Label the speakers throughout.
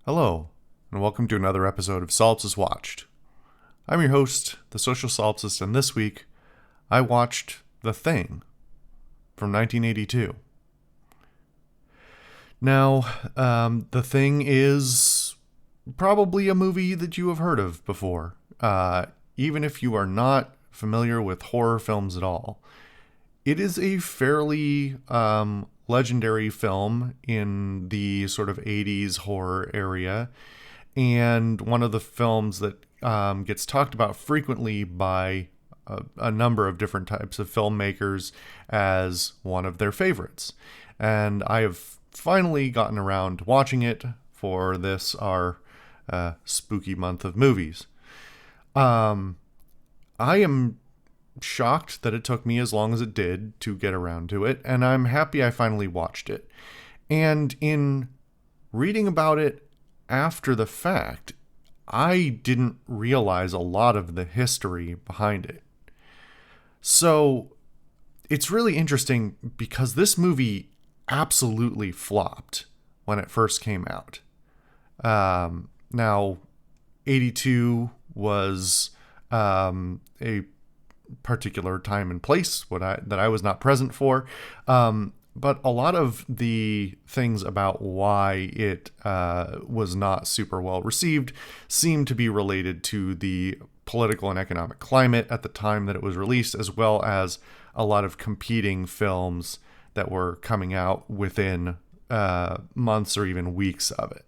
Speaker 1: Hello, and welcome to another episode of Solipsist Watched. I'm your host, the Social Solipsist, and this week I watched The Thing from 1982. Now, The Thing is probably a movie that you have heard of before, even if you are not familiar with horror films at all. It is a fairly legendary film in the sort of 80s horror area, and one of the films that gets talked about frequently by a number of different types of filmmakers as one of their favorites. And I have finally gotten around to watching it for this, our spooky month of movies. I am shocked that it took me as long as it did to get around to it, and I'm happy I finally watched it. And in reading about it after the fact, I didn't realize a lot of the history behind it. So it's really interesting because this movie absolutely flopped when it first came out. Now, 82 was a particular time and place that I was not present for, but a lot of the things about why it was not super well received seem to be related to the political and economic climate at the time that it was released, as well as a lot of competing films that were coming out within months or even weeks of it.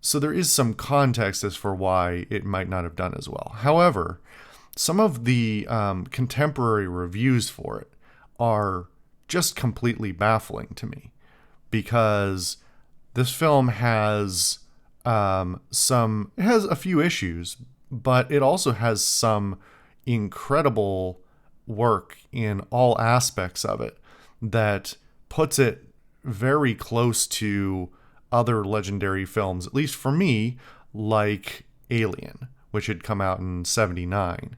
Speaker 1: So there is some context as for why it might not have done as well. However, some of the contemporary reviews for it are just completely baffling to me, because this film has it has a few issues, but it also has some incredible work in all aspects of it that puts it very close to other legendary films, at least for me, like Alien, which had come out in 1979.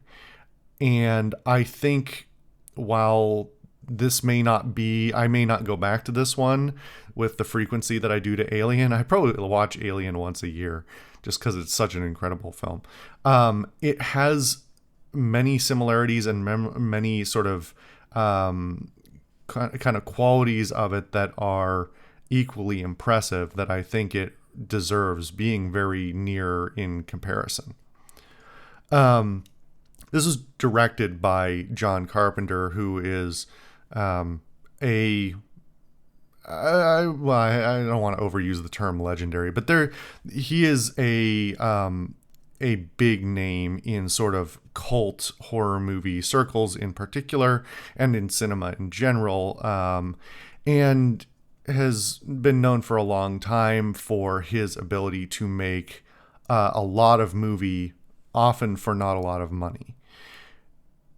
Speaker 1: And I think while this may not be, I may not go back to this one with the frequency that I do to Alien. I probably watch Alien once a year just because it's such an incredible film. It has many similarities and many sort of kind of qualities of it that are equally impressive, that I think it deserves being very near in comparison. This was directed by John Carpenter, who is I don't want to overuse the term legendary, but he is a big name in sort of cult horror movie circles in particular, and in cinema in general, and has been known for a long time for his ability to make a lot of movie, often for not a lot of money.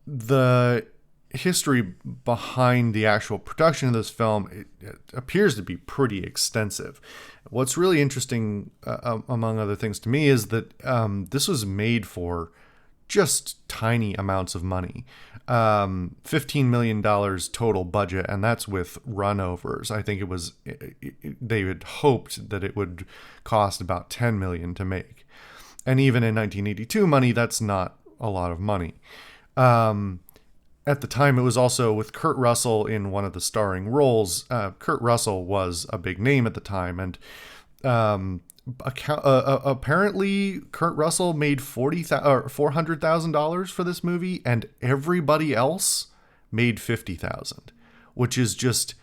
Speaker 1: The history behind the actual production of this film, it appears to be pretty extensive. What's really interesting, among other things to me, is that this was made for just tiny amounts of money. $15 million total budget, and that's with runovers. I think they had hoped that it would cost about $10 million to make. And even in 1982 money, that's not a lot of money. At the time, it was also with Kurt Russell in one of the starring roles. Kurt Russell was a big name at the time, and apparently Kurt Russell made $400,000 for this movie, and everybody else made $50,000, which is just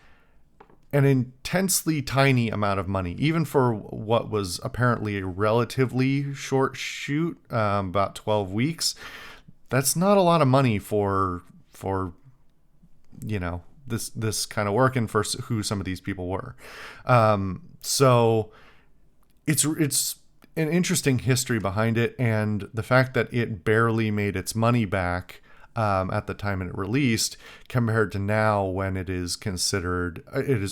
Speaker 1: an intensely tiny amount of money, even for what was apparently a relatively short shoot, about 12 weeks. That's not a lot of money for this kind of work, and for who some of these people were. So it's an interesting history behind it, and the fact that it barely made its money back at the time it released, compared to now, when it is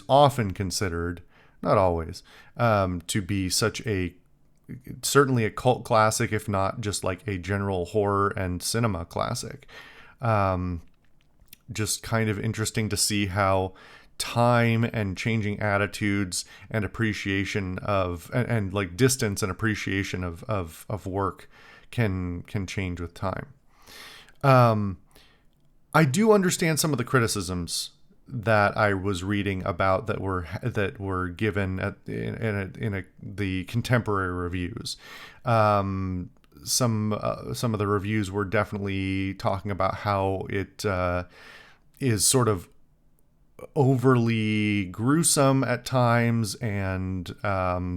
Speaker 1: often considered, not always, to be certainly a cult classic, if not just like a general horror and cinema classic. Just kind of interesting to see how time and changing attitudes and appreciation of and like distance and appreciation of work can change with time. I do understand some of the criticisms that I was reading about that were given the contemporary reviews. Some of the reviews were definitely talking about how it is sort of overly gruesome at times, and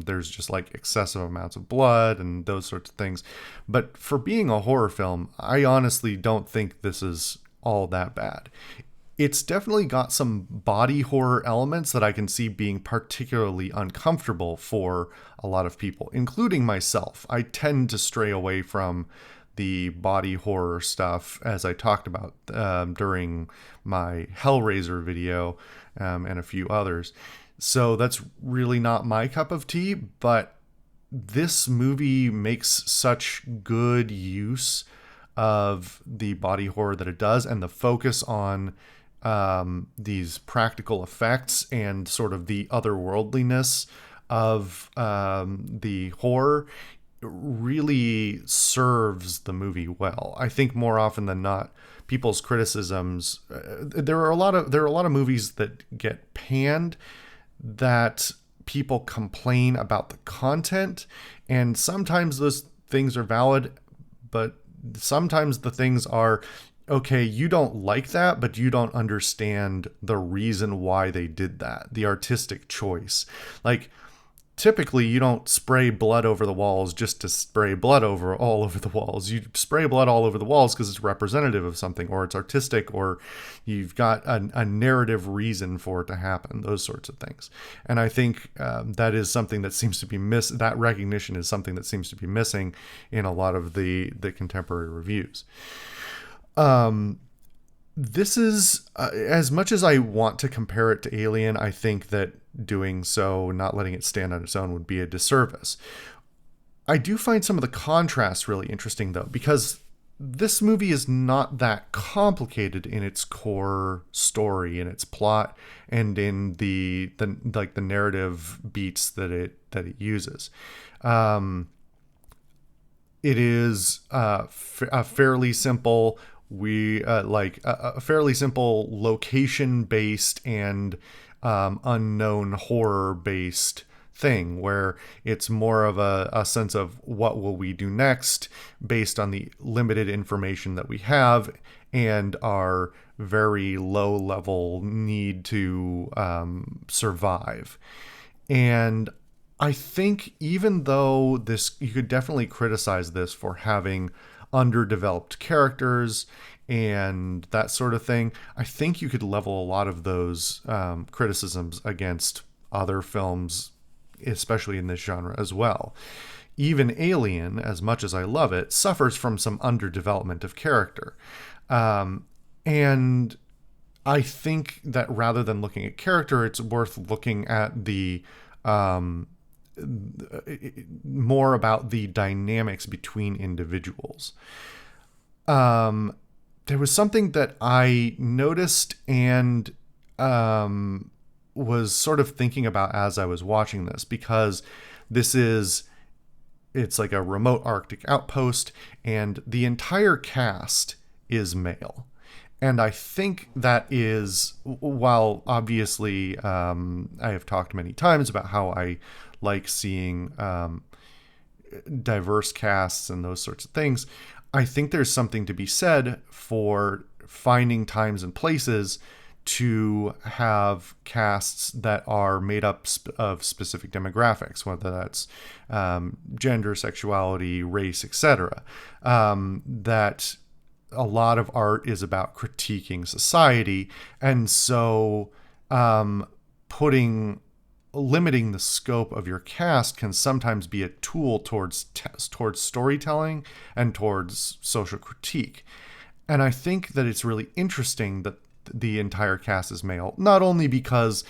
Speaker 1: there's just like excessive amounts of blood and those sorts of things. But for being a horror film, I honestly don't think this is all that bad. It's definitely got some body horror elements that I can see being particularly uncomfortable for a lot of people, including myself. I tend to stray away from the body horror stuff, as I talked about during my Hellraiser video and a few others. So that's really not my cup of tea, but this movie makes such good use of the body horror that it does, and the focus on these practical effects and sort of the otherworldliness of the horror really serves the movie well. I think more often than not, people's criticisms, there are a lot of movies that get panned that people complain about the content, and sometimes those things are valid, but sometimes the things are, okay, you don't like that, but you don't understand the reason why they did that, the artistic choice. Like, typically you don't spray blood over the walls just to spray blood all over the walls. You spray blood all over the walls because it's representative of something, or it's artistic, or you've got a narrative reason for it to happen, those sorts of things. And I think that is something that seems to be that recognition is something that seems to be missing in a lot of the contemporary reviews. This is, as much as I want to compare it to Alien, I think that doing so, not letting it stand on its own, would be a disservice. I do find some of the contrasts really interesting, though, because this movie is not that complicated in its core story, in its plot, and in the narrative beats that it uses. It is a fairly simple. A fairly simple location-based and unknown horror-based thing, where it's more of a sense of what will we do next based on the limited information that we have and our very low-level need to survive. And I think even though you could definitely criticize this for having underdeveloped characters and that sort of thing, I think you could level a lot of those criticisms against other films, especially in this genre as well. Even Alien, as much as I love it, suffers from some underdevelopment of character. And I think that rather than looking at character, it's worth looking at the more about the dynamics between individuals. There was something that I noticed and was sort of thinking about as I was watching this, because it's like a remote Arctic outpost, and the entire cast is male. And I think that is, while obviously I have talked many times about how I like seeing diverse casts and those sorts of things, I think there's something to be said for finding times and places to have casts that are made up of specific demographics, whether that's gender, sexuality, race, etc. That a lot of art is about critiquing society, and so limiting the scope of your cast can sometimes be a tool towards storytelling and towards social critique. And I think that it's really interesting that the entire cast is male, not only because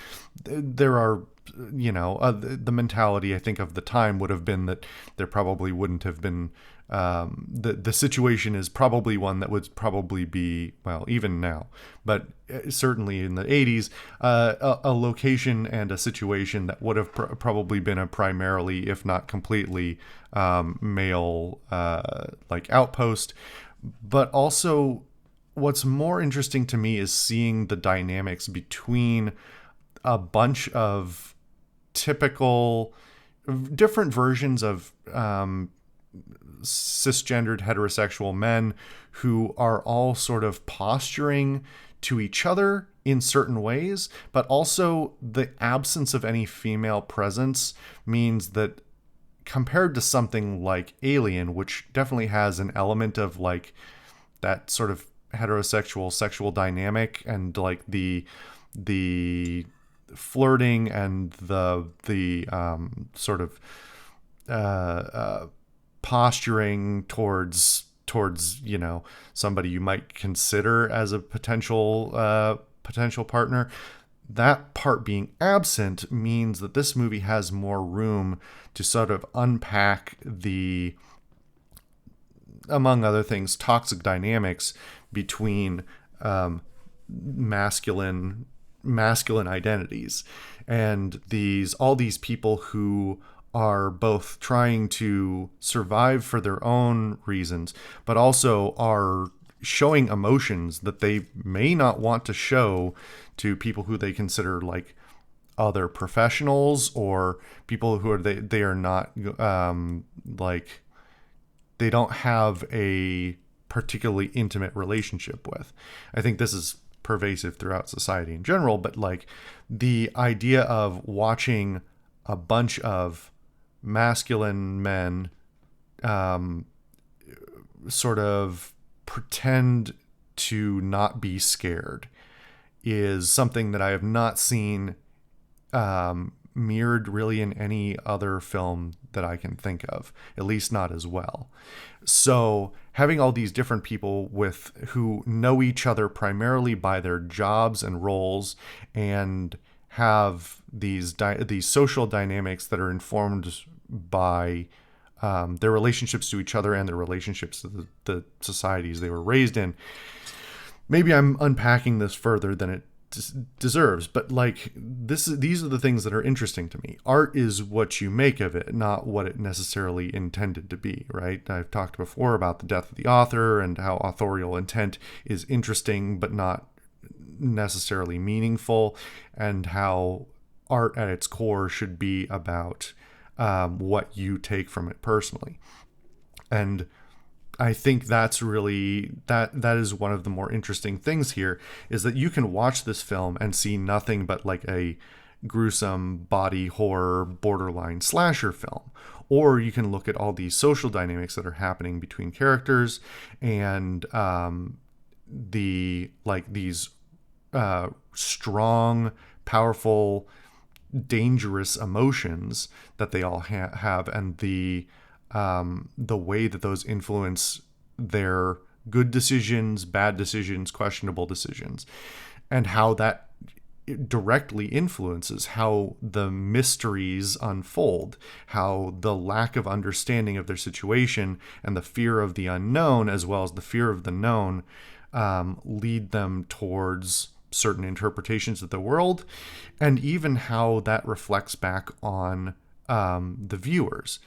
Speaker 1: there are the mentality I think of the time would have been that there probably wouldn't have been the situation is probably one that would probably be, well, even now, but certainly in the 80s, a location and a situation that would have probably been a primarily, if not completely, male like outpost. But also, what's more interesting to me is seeing the dynamics between a bunch of typical different versions of cisgendered heterosexual men who are all sort of posturing to each other in certain ways, but also the absence of any female presence means that compared to something like Alien, which definitely has an element of like that sort of heterosexual sexual dynamic and like the flirting and the sort of posturing towards somebody you might consider as a potential partner, that part being absent means that this movie has more room to sort of unpack the, among other things, toxic dynamics between masculine identities and all these people who are both trying to survive for their own reasons, but also are showing emotions that they may not want to show to people who they consider like other professionals or people who are they are not like they don't have a particularly intimate relationship with. I think this is pervasive throughout society in general, but like the idea of watching a bunch of masculine men sort of pretend to not be scared is something that I have not seen mirrored really in any other film that I can think of, at least not as well. So having all these different people who know each other primarily by their jobs and roles and have these social dynamics that are informed by their relationships to each other and their relationships to the societies they were raised in. Maybe I'm unpacking this further than it deserves, but like these are the things that are interesting to me. Art is what you make of it, not what it necessarily intended to be, right? I've talked before about the death of the author and how authorial intent is interesting but not necessarily meaningful, and how art at its core should be about what you take from it personally. And I think that's really that is one of the more interesting things here, is that you can watch this film and see nothing but like a gruesome body horror borderline slasher film, or you can look at all these social dynamics that are happening between characters and these strong, powerful, dangerous emotions that they all have, and the way that those influence their good decisions, bad decisions, questionable decisions, and how that directly influences how the mysteries unfold, how the lack of understanding of their situation and the fear of the unknown, as well as the fear of the known, lead them towards certain interpretations of the world, and even how that reflects back on the viewers.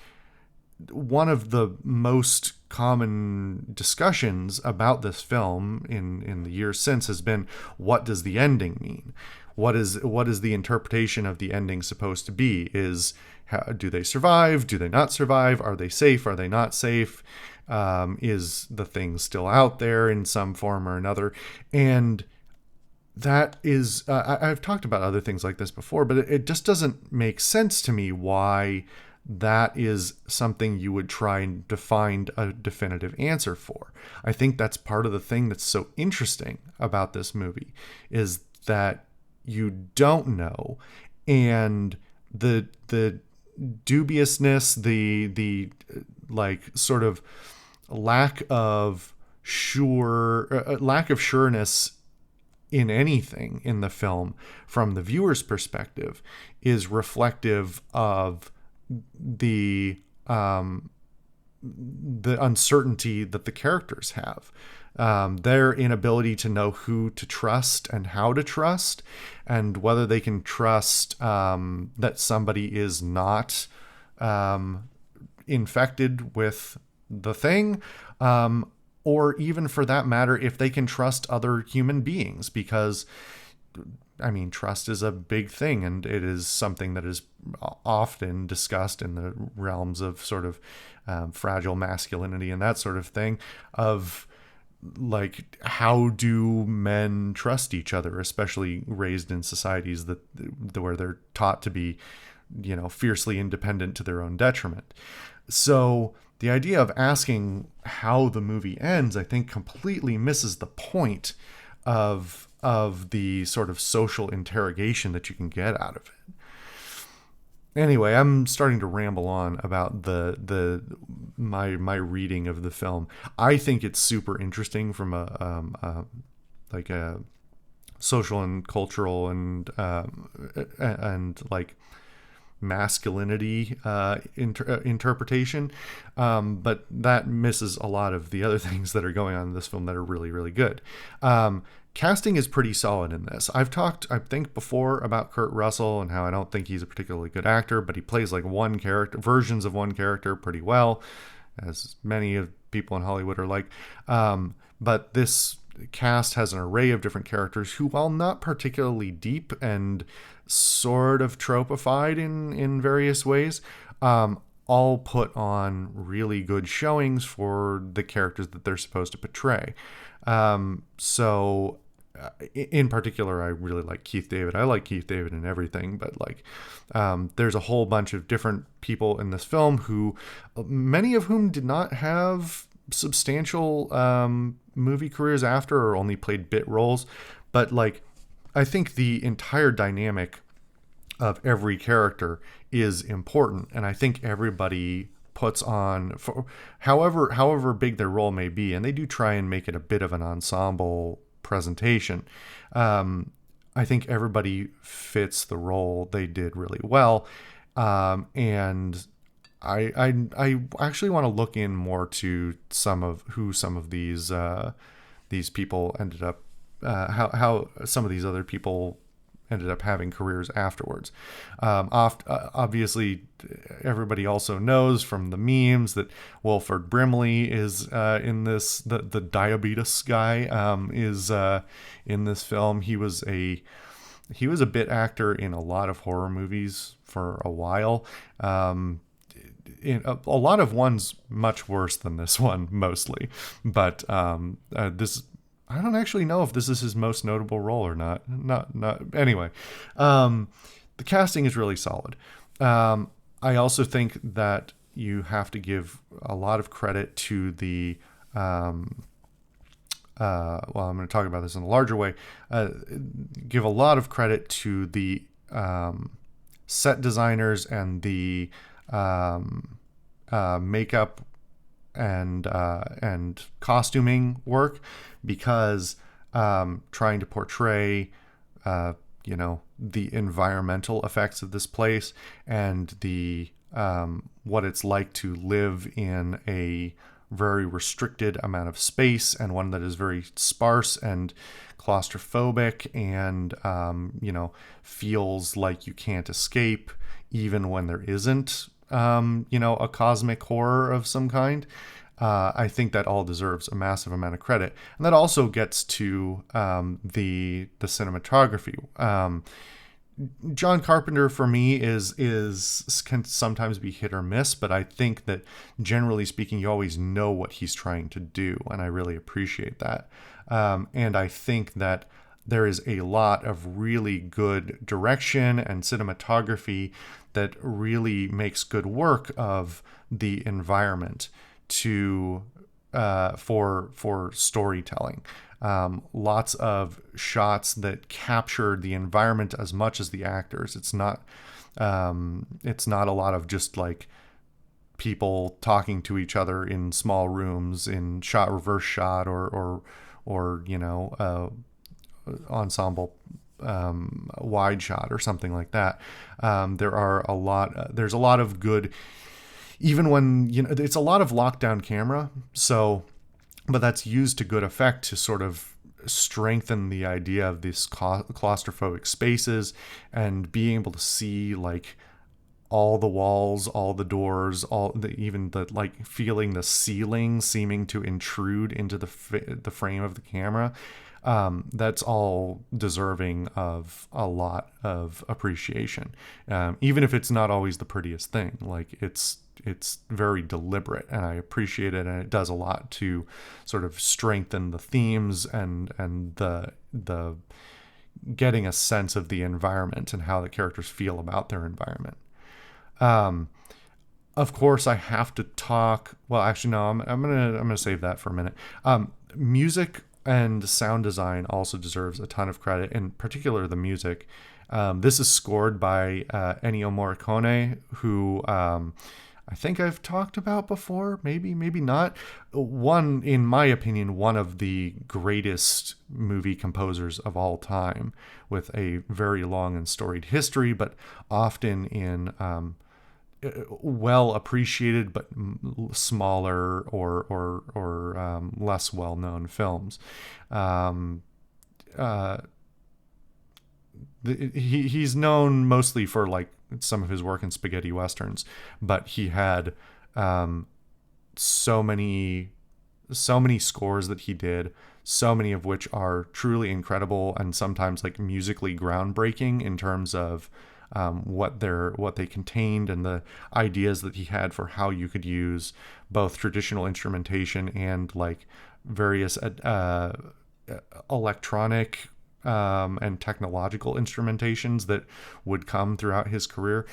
Speaker 1: One of the most common discussions about this film in the years since has been, what does the ending mean? What is the interpretation of the ending supposed to be? Do they survive? Do they not survive? Are they safe? Are they not safe? Is the thing still out there in some form or another? And that is, I've talked about other things like this before, but it just doesn't make sense to me why that is something you would try and find a definitive answer for. I think that's part of the thing that's so interesting about this movie, is that you don't know, and the dubiousness, the like sort of lack of sureness in anything in the film from the viewer's perspective is reflective of the uncertainty that the characters have, their inability to know who to trust and how to trust, and whether they can trust that somebody is not infected with the thing, or even for that matter, if they can trust other human beings, because I mean, trust is a big thing, and it is something that is often discussed in the realms of sort of fragile masculinity and that sort of thing, of like, how do men trust each other, especially raised in societies that where they're taught to be, fiercely independent to their own detriment. So the idea of asking how the movie ends, I think, completely misses the point of the sort of social interrogation that you can get out of it. Anyway, I'm starting to ramble on about my reading of the film. I think it's super interesting from a social and cultural and like masculinity interpretation, but that misses a lot of the other things that are going on in this film that are really, really good. Casting is pretty solid in this. I've talked, I think, before about Kurt Russell and how I don't think he's a particularly good actor, but he plays like versions of one character pretty well, as many of people in Hollywood are like. But this cast has an array of different characters who, while not particularly deep and sort of tropified in various ways, all put on really good showings for the characters that they're supposed to portray. So in particular, I really like Keith David. I like Keith David in everything, but like, there's a whole bunch of different people in this film who, many of whom did not have substantial movie careers after, or only played bit roles. But like, I think the entire dynamic of every character is important, and I think everybody puts on, for however big their role may be, and they do try and make it a bit of an ensemble presentation. I think everybody fits the role. They did really well, and I actually want to look in more to some of these people ended up, how some of these other people ended up having careers afterwards. Obviously, everybody also knows from the memes that Wilford Brimley is in this. The diabetes guy is in this film. He was a bit actor in a lot of horror movies for a while. In a lot of ones much worse than this one, mostly. But this, I don't actually know if this is his most notable role or not. Not anyway. The casting is really solid. I also think that you have to give a lot of credit to the well, I'm going to talk about this in a larger way. Give a lot of credit to the set designers and the makeup and costuming work, because trying to portray the environmental effects of this place and the what it's like to live in a very restricted amount of space, and one that is very sparse and claustrophobic, and feels like you can't escape even when there isn't a cosmic horror of some kind. I think that all deserves a massive amount of credit, and that also gets to the cinematography. John Carpenter, for me, can sometimes be hit or miss, but I think that generally speaking, you always know what he's trying to do, and I really appreciate that. And I think that there is a lot of really good direction and cinematography that really makes good work of the environment for storytelling. Lots of shots that capture the environment as much as the actors. It's not a lot of just like people talking to each other in small rooms in reverse shot or ensemble wide shot or something like that. There's a lot of good, even when, it's a lot of lockdown camera. So, but that's used to good effect to sort of strengthen the idea of these claustrophobic spaces, and being able to see like all the walls, all the doors, even the like feeling the ceiling seeming to intrude into the frame of the camera. That's all deserving of a lot of appreciation, even if it's not always the prettiest thing. Like it's very deliberate, and I appreciate it, and it does a lot to sort of strengthen the themes and the getting a sense of the environment and how the characters feel about their environment. Of course, I have to talk. Well, actually, no. I'm gonna save that for a minute. Music and sound design also deserves a ton of credit, in particular the music. This is scored by Ennio Morricone, who I think I've talked about before. Maybe not. In my opinion, one of the greatest movie composers of all time, with a very long and storied history, but often in well appreciated but smaller or less well known films. He's known mostly for like some of his work in spaghetti westerns, but he had so many scores that he did, so many of which are truly incredible and sometimes like musically groundbreaking in terms of what they contained, and the ideas that he had for how you could use both traditional instrumentation and like various electronic and technological instrumentations that would come throughout his career.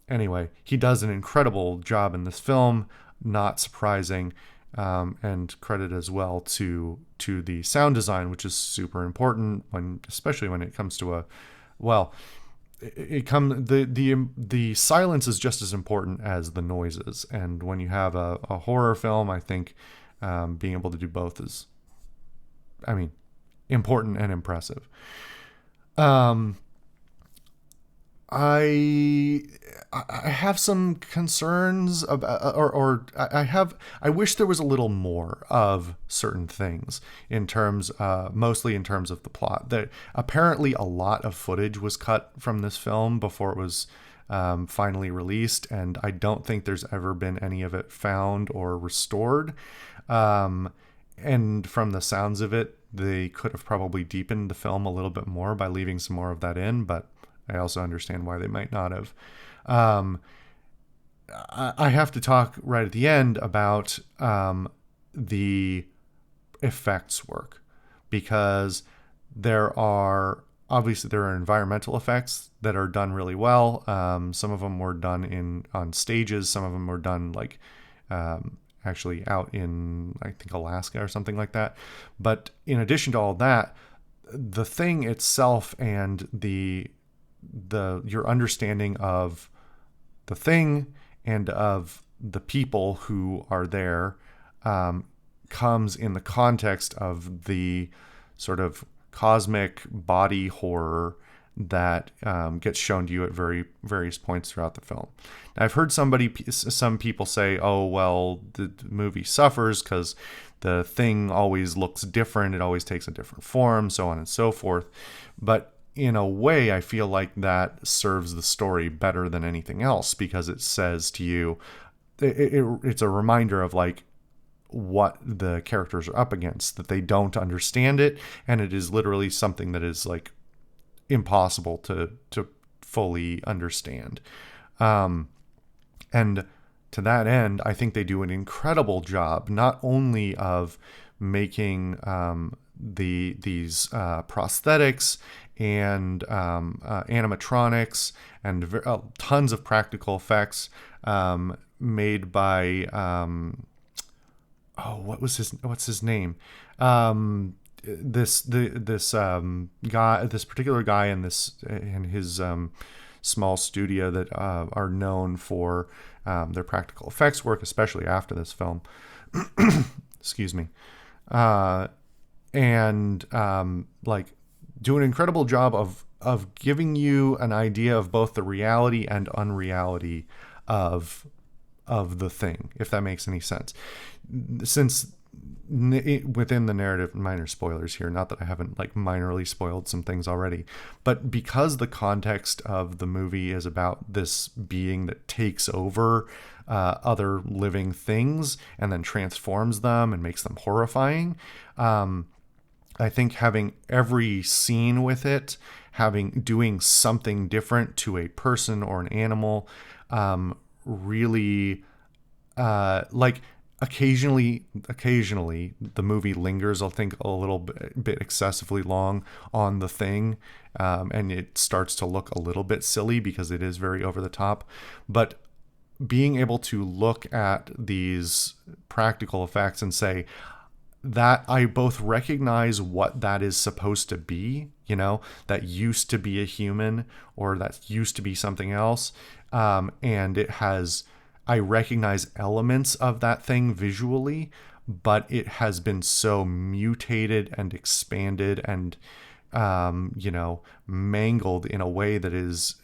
Speaker 1: Anyway, he does an incredible job in this film, not surprising, and credit as well to the sound design, which is super important especially when it comes to the silence is just as important as the noises, and when you have a horror film, I think being able to do both is, important and impressive. I have some concerns about, I wish there was a little more of certain things in terms, mostly in terms of the plot. That apparently a lot of footage was cut from this film before it was finally released, and I don't think there's ever been any of it found or restored. And from the sounds of it, they could have probably deepened the film a little bit more by leaving some more of that in, but I also understand why they might not have. I have to talk right at the end about the effects work, because there are environmental effects that are done really well. Some of them were done on stages. Some of them were done like actually out in, I think, Alaska or something like that. But in addition to all that, the thing itself and your understanding of the thing and of the people who are there comes in the context of the sort of cosmic body horror that gets shown to you at various points throughout the film. Now, I've heard some people say, oh, well, the movie suffers because the thing always looks different, it always takes a different form, so on and so forth. But in a way, I feel like that serves the story better than anything else, because it says to you, it's a reminder of like what the characters are up against, that they don't understand it, and it is literally something that is like impossible to fully understand. And to that end, I think they do an incredible job, not only of making these prosthetics and animatronics and tons of practical effects made by what's his name? This particular guy in his small studio that are known for their practical effects work, especially after this film. Excuse me. And like do an incredible job of giving you an idea of both the reality and unreality of the thing, if that makes any sense. Since within the narrative, minor spoilers here, not that I haven't like minorly spoiled some things already, but because the context of the movie is about this being that takes over other living things and then transforms them and makes them horrifying, I think having every scene with it, doing something different to a person or an animal, really, like occasionally the movie lingers, I think, a little bit excessively long on the thing, and it starts to look a little bit silly because it is very over the top. But being able to look at these practical effects and say that I both recognize what that is supposed to be, that used to be a human or that used to be something else, and I recognize elements of that thing visually, but it has been so mutated and expanded and, mangled in a way that is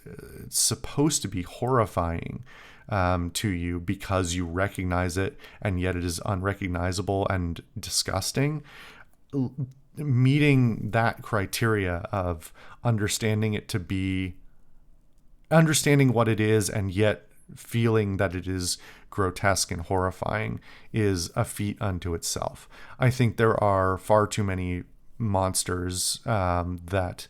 Speaker 1: supposed to be horrifying to you because you recognize it, and yet it is unrecognizable and disgusting. Meeting that criteria of understanding what it is and yet feeling that it is grotesque and horrifying is a feat unto itself. I think there are far too many monsters that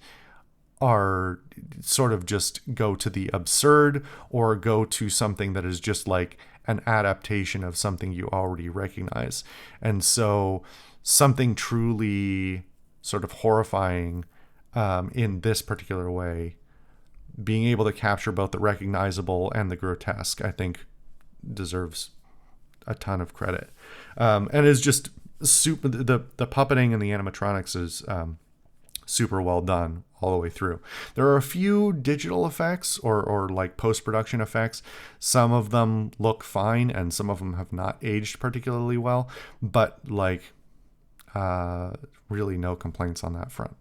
Speaker 1: are sort of just go to the absurd or go to something that is just like an adaptation of something you already recognize. And so something truly sort of horrifying in this particular way, being able to capture both the recognizable and the grotesque, I think deserves a ton of credit. And is just super, the puppeting and the animatronics is super well done all the way through. There are a few digital effects or like post-production effects. Some of them look fine and some of them have not aged particularly well, but like really no complaints on that front.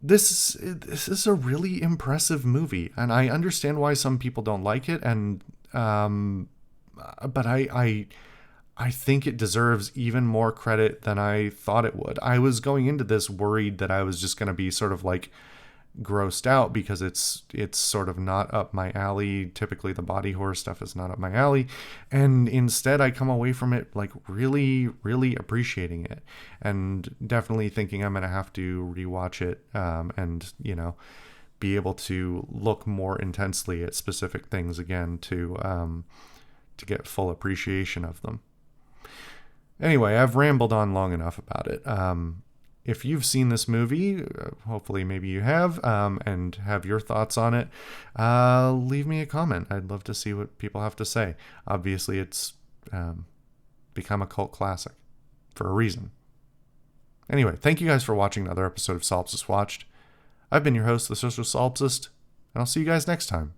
Speaker 1: This is a really impressive movie, and I understand why some people don't like it, and but I think it deserves even more credit than I thought it would. I was going into this worried that I was just going to be sort of like grossed out because it's sort of not up my alley. Typically the body horror stuff is not up my alley, and instead I come away from it like really, really appreciating it, and definitely thinking I'm gonna have to rewatch it, and be able to look more intensely at specific things again to get full appreciation of them. Anyway, I've rambled on long enough about it. If you've seen this movie, hopefully maybe you have, and have your thoughts on it, leave me a comment. I'd love to see what people have to say. Obviously, it's become a cult classic for a reason. Anyway, thank you guys for watching another episode of Solipsist Watched. I've been your host, the Social Solipsist, and I'll see you guys next time.